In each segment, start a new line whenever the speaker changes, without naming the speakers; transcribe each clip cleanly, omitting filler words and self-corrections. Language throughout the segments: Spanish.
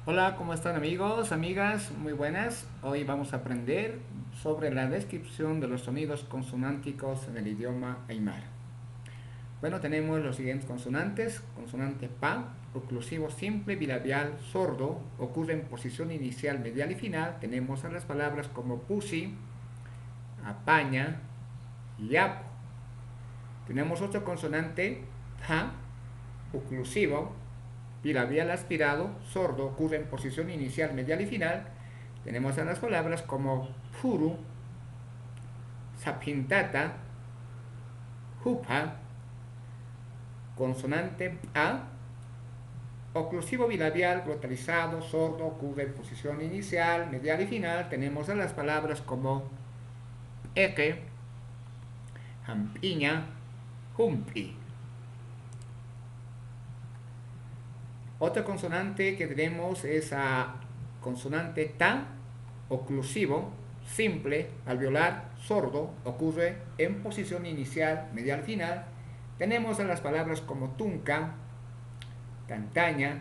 Hola, ¿cómo están amigos, amigas? Muy buenas. Hoy vamos a aprender sobre la descripción de los sonidos consonánticos en el idioma Aymara. Bueno, tenemos los siguientes consonantes. Consonante PA, oclusivo simple, bilabial, sordo, ocurre en posición inicial, medial y final. Tenemos a las palabras como pusi, apaña y apo. Tenemos otro consonante PA, oclusivo, bilabial aspirado, sordo, ocurre en posición inicial, medial y final. Tenemos a las palabras como puru, sapintata, hupa, consonante A, oclusivo bilabial, glotalizado, sordo, ocurre en posición inicial, medial y final. Tenemos a las palabras como eke, jampiña, humpi. Otra consonante que tenemos es a consonante ta, oclusivo, simple, alveolar, sordo, ocurre en posición inicial, medial, final. Tenemos a las palabras como tunca, tantaña,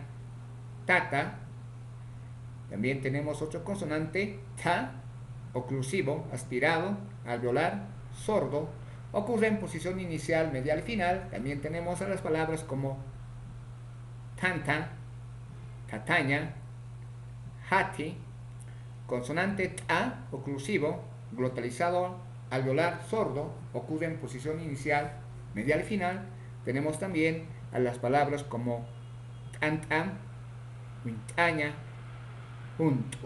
tata. También tenemos otro consonante ta, oclusivo, aspirado, alveolar, sordo, ocurre en posición inicial, medial, final. También tenemos a las palabras como tanta, tataña, hati. Consonante A, oclusivo, glotalizado, alveolar, sordo, ocurre en posición inicial, medial y final. Tenemos también a las palabras como tantam, wintaña, junto.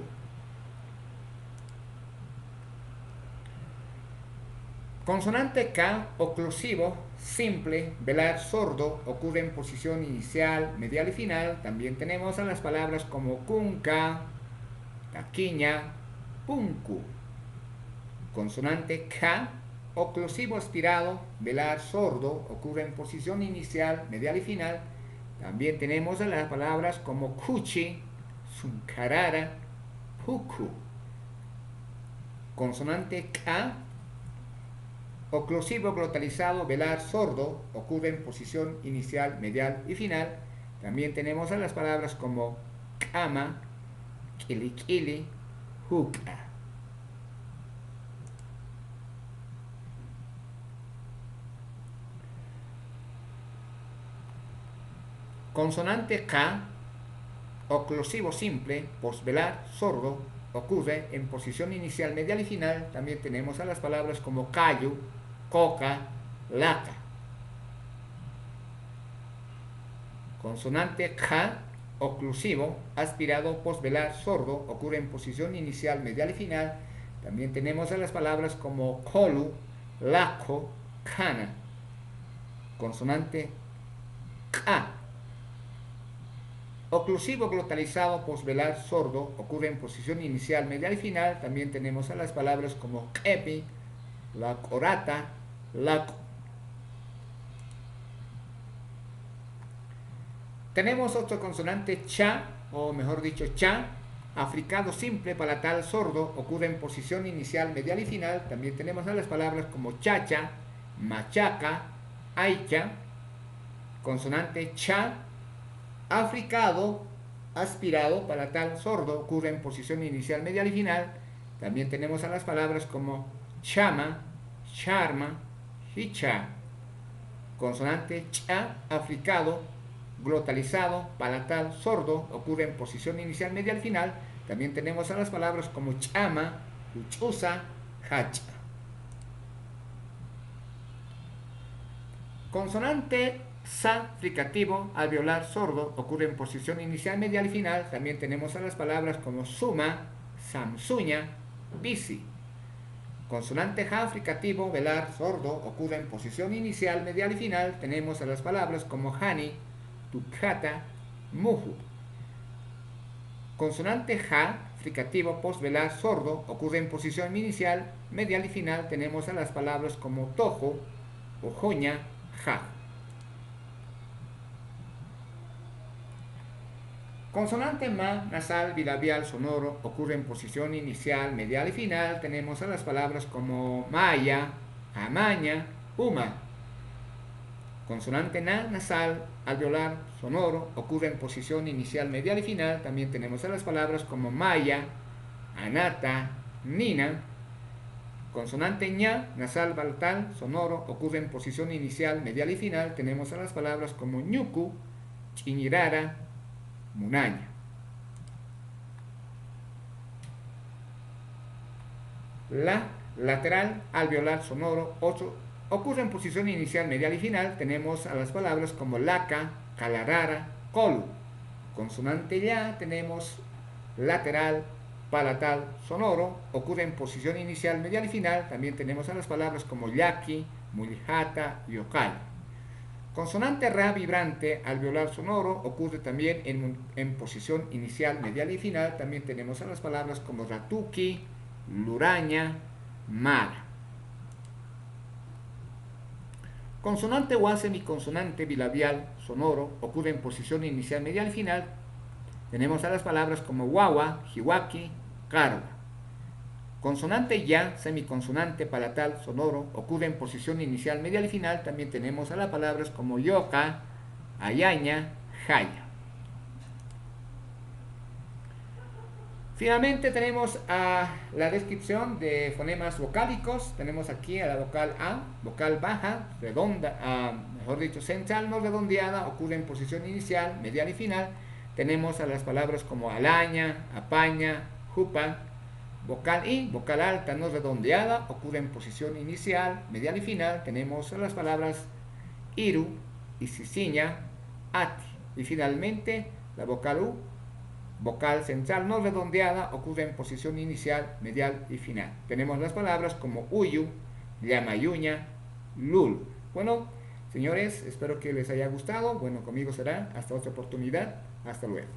Consonante K, oclusivo, simple, velar, sordo, ocurre en posición inicial, medial y final. También tenemos a las palabras como kunka, taquiña, punku. Consonante K, oclusivo aspirado, velar, sordo, ocurre en posición inicial, medial y final. También tenemos a las palabras como kuchi, sunkarara, puku. Consonante K, oclusivo glotalizado, velar, sordo, ocurre en posición inicial, medial y final. También tenemos a las palabras como kama, kilikili, huka. Consonante K, oclusivo simple, posvelar, sordo, ocurre en posición inicial, medial y final. También tenemos a las palabras como cayu, coca, laca. Consonante K, oclusivo, aspirado, posvelar, sordo, ocurre en posición inicial, medial y final. También tenemos a las palabras como colu, laco, cana. Consonante K, oclusivo glotalizado, posvelar, sordo, ocurre en posición inicial, medial y final. También tenemos a las palabras como kepi, la corata, laco. Tenemos otro consonante cha, o mejor dicho cha, africado simple, palatal, sordo, ocurre en posición inicial, medial y final. También tenemos a las palabras como chacha, machaca, aicha. Consonante cha, africado, aspirado, palatal, sordo, ocurre en posición inicial, medial y final. También tenemos a las palabras como chama, charma, hicha. Consonante cha, africado, glotalizado, palatal, sordo, ocurre en posición inicial, medial y final. También tenemos a las palabras como chama, uchusa, hacha. Consonante sa, fricativo, alveolar, sordo, ocurre en posición inicial, medial y final. También tenemos a las palabras como suma, samsuña, bici. Consonante ja, fricativo, velar, sordo, ocurre en posición inicial, medial y final. Tenemos a las palabras como hani, tukata, muhu. Consonante ja, fricativo, postvelar, sordo, ocurre en posición inicial, medial y final. Tenemos a las palabras como tojo, ojoña, ja. Consonante ma, nasal, bilabial, sonoro, ocurre en posición inicial, medial y final. Tenemos a las palabras como maya, amaña, uma. Consonante na, nasal, alveolar, sonoro, ocurre en posición inicial, medial y final. También tenemos a las palabras como maya, anata, nina. Consonante ña, nasal, baltal, sonoro, ocurre en posición inicial, medial y final. Tenemos a las palabras como ñuku, chiñirara, munaña. La, lateral, alveolar, sonoro, ocurre en posición inicial, medial y final. Tenemos a las palabras como laca, calarara, colu. Consonante ya, tenemos lateral, palatal, sonoro, ocurre en posición inicial, medial y final. También tenemos a las palabras como yaqui, muljata y ocal. Consonante ra, vibrante, alveolar, sonoro, ocurre también en posición inicial, medial y final. También tenemos a las palabras como ratuki, luraña, mara. Consonante o semiconsonante bilabial sonoro ocurre en posición inicial, medial y final. Tenemos a las palabras como guagua, jiwaki, carga. Consonante ya, semiconsonante palatal sonoro ocurre en posición inicial, medial y final. También tenemos a las palabras como yoka, ayaña, jaya. Finalmente tenemos la descripción de fonemas vocálicos. Tenemos aquí a la vocal A, vocal baja, redonda, mejor dicho, central, no redondeada, ocurre en posición inicial, medial y final. Tenemos a las palabras como alaña, apaña, jupa. Vocal I, vocal alta, no redondeada, ocurre en posición inicial, medial y final. Tenemos a las palabras iru, isisiña, ati. Y finalmente la vocal U, vocal central no redondeada, ocurre en posición inicial, medial y final. Tenemos las palabras como uyu, llamayuña, lul. Bueno, señores, espero que les haya gustado. Bueno, conmigo será hasta otra oportunidad. Hasta luego.